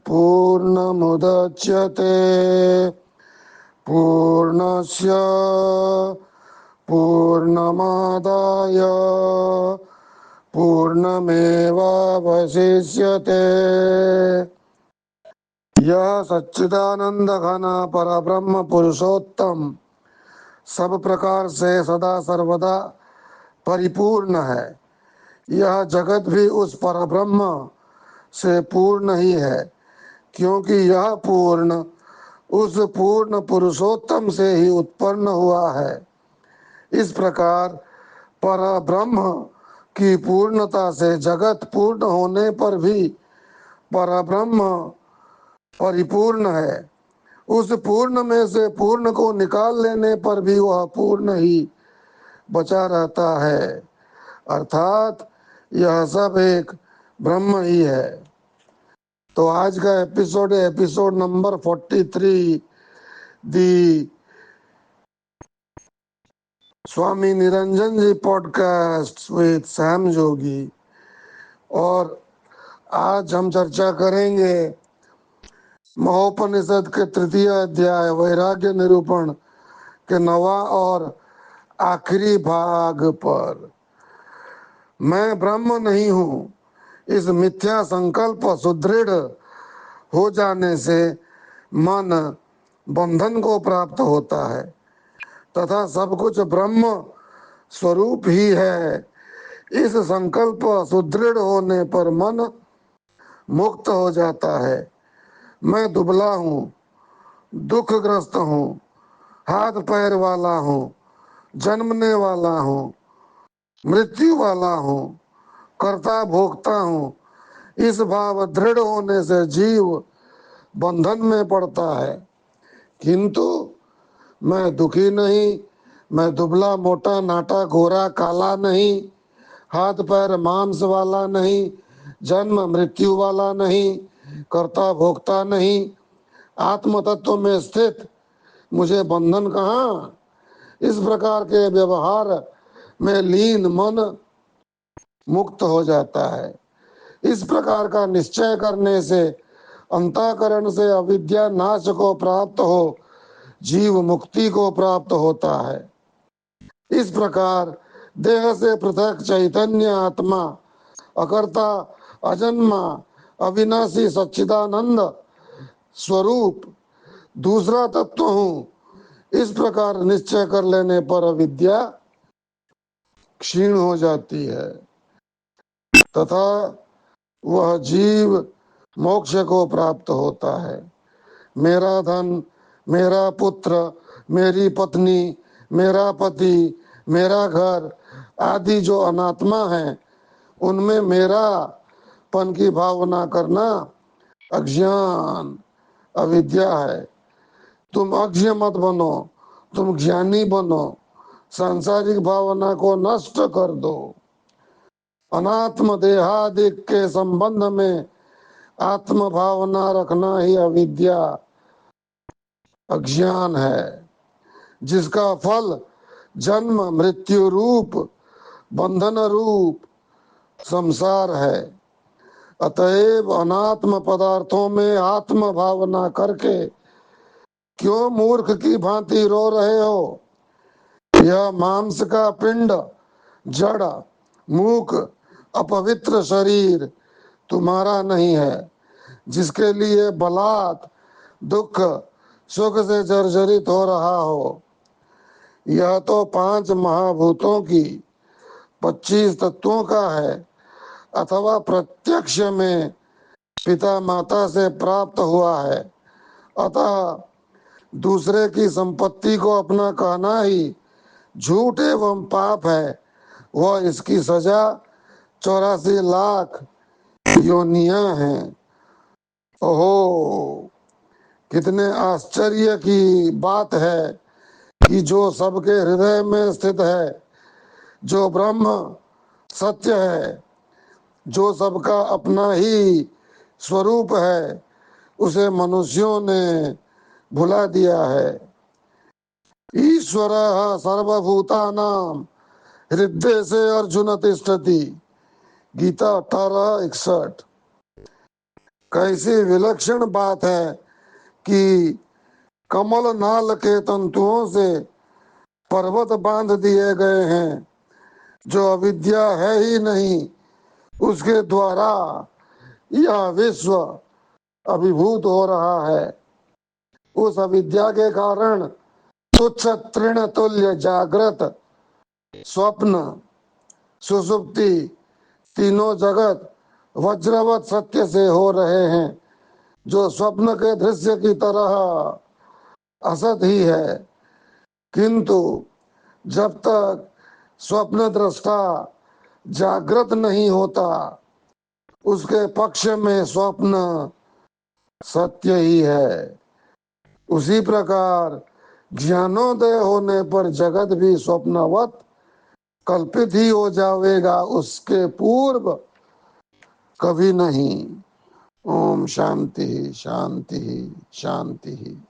पूर्णमुदच्यते पूर्णस्य पूर्णमादाय पूर्णमेवावशिष्यते। यह सच्चिदानंद घन परब्रह्म पुरुषोत्तम सब प्रकार से सदा सर्वदा परिपूर्ण है। यह जगत भी उस परब्रह्म से पूर्ण ही है, क्योंकि यह पूर्ण उस पूर्ण पुरुषोत्तम से ही उत्पन्न हुआ है। इस प्रकार परब्रह्म की पूर्णता से जगत पूर्ण होने पर भी परब्रह्म परिपूर्ण है। उस पूर्ण में से पूर्ण को निकाल लेने पर भी वह पूर्ण ही बचा रहता है, अर्थात यह सब एक ब्रह्म ही है। तो आज का एपिसोड है episode number 43, the Swami Niranjan ji podcast with Sam Jogi. और आज हम चर्चा करेंगे महोपनिषद के तृतीय अध्याय वैराग्य निरूपण के 9वां और आखिरी भाग पर। मैं ब्रह्म नहीं हूँ, इस मिथ्या संकल्प सुदृढ़ हो जाने से मन बंधन को प्राप्त होता है तथा सब कुछ ब्रह्म स्वरूप ही है। इस संकल्प सुदृढ़ होने पर मन मुक्त हो जाता है। मैं दुबला हूँ, दुखग्रस्त हूँ, हाथ पैर वाला हूँ, जन्मने वाला हूँ, मृत्यु वाला हूँ, कर्ता भोक्ता हूँ। इस भाव दृढ़ होने से जीव बंधन में पड़ता है। किंतु मैं दुखी नहीं, मैं दुबला मोटा नाटा गोरा काला नहीं, हाथ पैर मांस वाला नहीं, जन्म मृत्यु वाला नहीं, कर्ता भोक्ता नहीं, आत्म तत्व में स्थित मुझे बंधन कहाँ। इस प्रकार के व्यवहार में लीन मन मुक्त हो जाता है। इस प्रकार का निश्चय करने से अंतःकरण से अविद्या नाश को प्राप्त हो जीव मुक्ति को प्राप्त होता है। इस प्रकार देह से पृथक चैतन्य आत्मा अकर्ता अजन्मा अविनाशी सच्चिदानंद स्वरूप दूसरा तत्व हूँ, इस प्रकार निश्चय कर लेने पर अविद्या क्षीण हो जाती है तथा वह जीव मोक्ष को प्राप्त होता है। मेरा धन, मेरा पुत्र, मेरी पत्नी, मेरा पति, मेरा घर आदि जो अनात्मा है, उनमें मेरापन की भावना करना अज्ञान अविद्या है। तुम अज्ञ मत बनो, तुम ज्ञानी बनो। सांसारिक भावना को नष्ट कर दो। अनात्म देहादिक के संबंध में आत्म भावना रखना ही अविद्या अज्ञान है, जिसका फल जन्म मृत्यु रूप बंधन रूप संसार है। अतएव अनात्म पदार्थों में आत्म भावना करके क्यों मूर्ख की भांति रो रहे हो। यह मांस का पिंड, जड़, मूक, अपवित्र शरीर तुम्हारा नहीं है, जिसके लिए बलात् दुख सुख से जर्जरित हो रहा हो। यह तो 5 महाभूतों की 25 तत्वों का है, अथवा प्रत्यक्ष में पिता माता से प्राप्त हुआ है। अतः दूसरे की संपत्ति को अपना कहना ही झूठ एवं पाप है। वह इसकी सजा 84 लाख योनियां हैं। ओहो, कितने आश्चर्य की बात है कि जो सबके हृदय में स्थित है, जो ब्रह्म सत्य है, जो सबका अपना ही स्वरूप है, उसे मनुष्यों ने भुला दिया है। ईश्वर सर्वभूतानां हृदय से अर्जुन तिष्ठति, गीता 18:61। कैसी विलक्षण बात है कि कमल नाल के तंतुओं से पर्वत बांध दिए गए हैं। जो अविद्या है ही नहीं, उसके द्वारा यह विश्व अभिभूत हो रहा है। उस अविद्या के कारण तुच्छ तृण तुल्य जागृत, स्वप्न, सुषुप्ति तीनों जगत वज्रवत सत्य से हो रहे हैं, जो स्वप्न के दृश्य की तरह असत ही है। किंतु जब तक स्वप्न दृष्टा जागृत नहीं होता, उसके पक्ष में स्वप्न सत्य ही है। उसी प्रकार ज्ञानोदय होने पर जगत भी स्वप्नवत कल्पित ही हो जाएगा, उसके पूर्व कभी नहीं। ओम शांति शांति शांति।